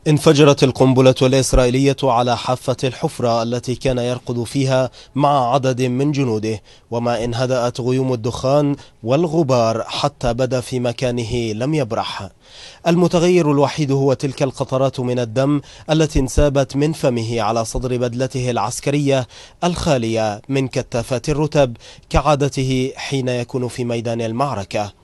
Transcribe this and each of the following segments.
انفجرت القنبلة الإسرائيلية على حافة الحفرة التي كان يرقد فيها مع عدد من جنوده، وما إن هدأت غيوم الدخان والغبار حتى بدا في مكانه لم يبرح. المتغير الوحيد هو تلك القطرات من الدم التي انسابت من فمه على صدر بدلته العسكرية الخالية من كتافات الرتب كعادته حين يكون في ميدان المعركة.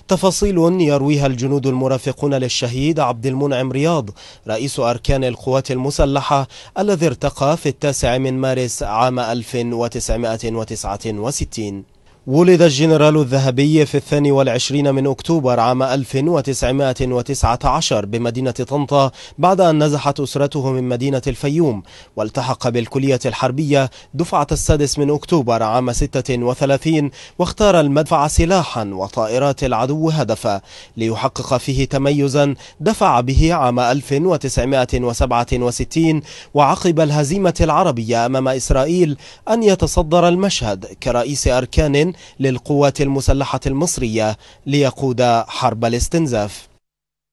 تفاصيل يرويها الجنود المرافقون للشهيد عبد المنعم رياض رئيس أركان القوات المسلحة الذي ارتقى في 9 من مارس عام 1969. ولد الجنرال الذهبي في 22 من أكتوبر عام 1919 بمدينة طنطا بعد أن نزحت أسرته من مدينة الفيوم، والتحق بالكلية الحربية دفعة 6 من أكتوبر عام 36، واختار المدفع سلاحا وطائرات العدو هدفا ليحقق فيه تميزا دفع به عام 1967 وعقب الهزيمة العربية أمام إسرائيل أن يتصدر المشهد كرئيس أركان للقوات المسلحة المصرية ليقود حرب الاستنزاف.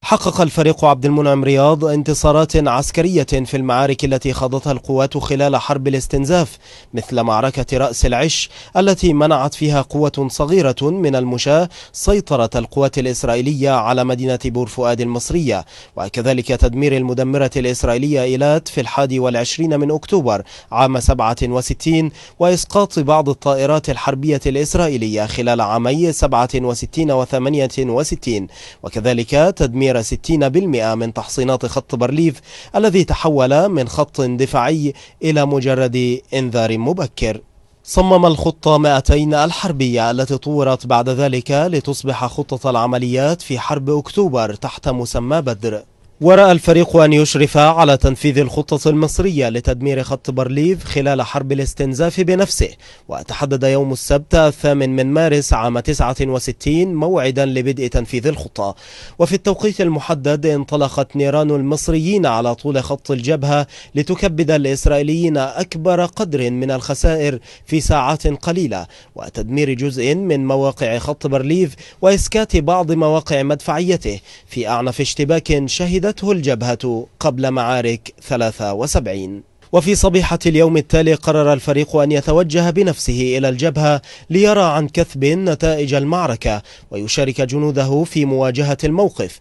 حقق الفريق عبد المنعم رياض انتصارات عسكرية في المعارك التي خاضتها القوات خلال حرب الاستنزاف، مثل معركة رأس العش التي منعت فيها قوة صغيرة من المشاة سيطرة القوات الإسرائيلية على مدينة بور فؤاد المصرية، وكذلك تدمير المدمرة الإسرائيلية إيلات في 21 من أكتوبر عام 67، وإسقاط بعض الطائرات الحربية الإسرائيلية خلال عامي 67 و 68، وكذلك تدمير 60% من تحصينات خط بارليف الذي تحول من خط دفاعي إلى مجرد إنذار مبكر. صمم الخطة 200 الحربية التي طورت بعد ذلك لتصبح خطة العمليات في حرب أكتوبر تحت مسمى بدر. ورأى الفريق أن يشرف على تنفيذ الخطة المصرية لتدمير خط بارليف خلال حرب الاستنزاف بنفسه، وتحدد يوم السبت 8 من مارس عام 69 موعدا لبدء تنفيذ الخطة. وفي التوقيت المحدد انطلقت نيران المصريين على طول خط الجبهة لتكبد الإسرائيليين أكبر قدر من الخسائر في ساعات قليلة، وتدمير جزء من مواقع خط بارليف وإسكات بعض مواقع مدفعيته في أعنف اشتباك شهدته الجبهة قبل معارك 73. وفي صبيحة اليوم التالي قرر الفريق أن يتوجه بنفسه إلى الجبهة ليرى عن كثب نتائج المعركة ويشارك جنوده في مواجهة الموقف.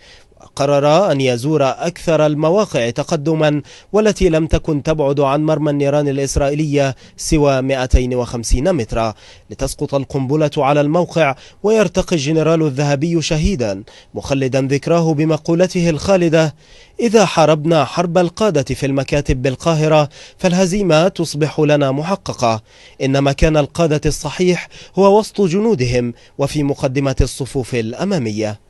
قرر أن يزور أكثر المواقع تقدما والتي لم تكن تبعد عن مرمى النيران الإسرائيلية سوى 250 مترا لتسقط القنبلة على الموقع ويرتقي الجنرال الذهبي شهيدا، مخلدا ذكراه بمقولته الخالدة: إذا حاربنا حرب القادة في المكاتب بالقاهرة فالهزيمة تصبح لنا محققة، إن مكان القادة الصحيح هو وسط جنودهم وفي مقدمة الصفوف الأمامية.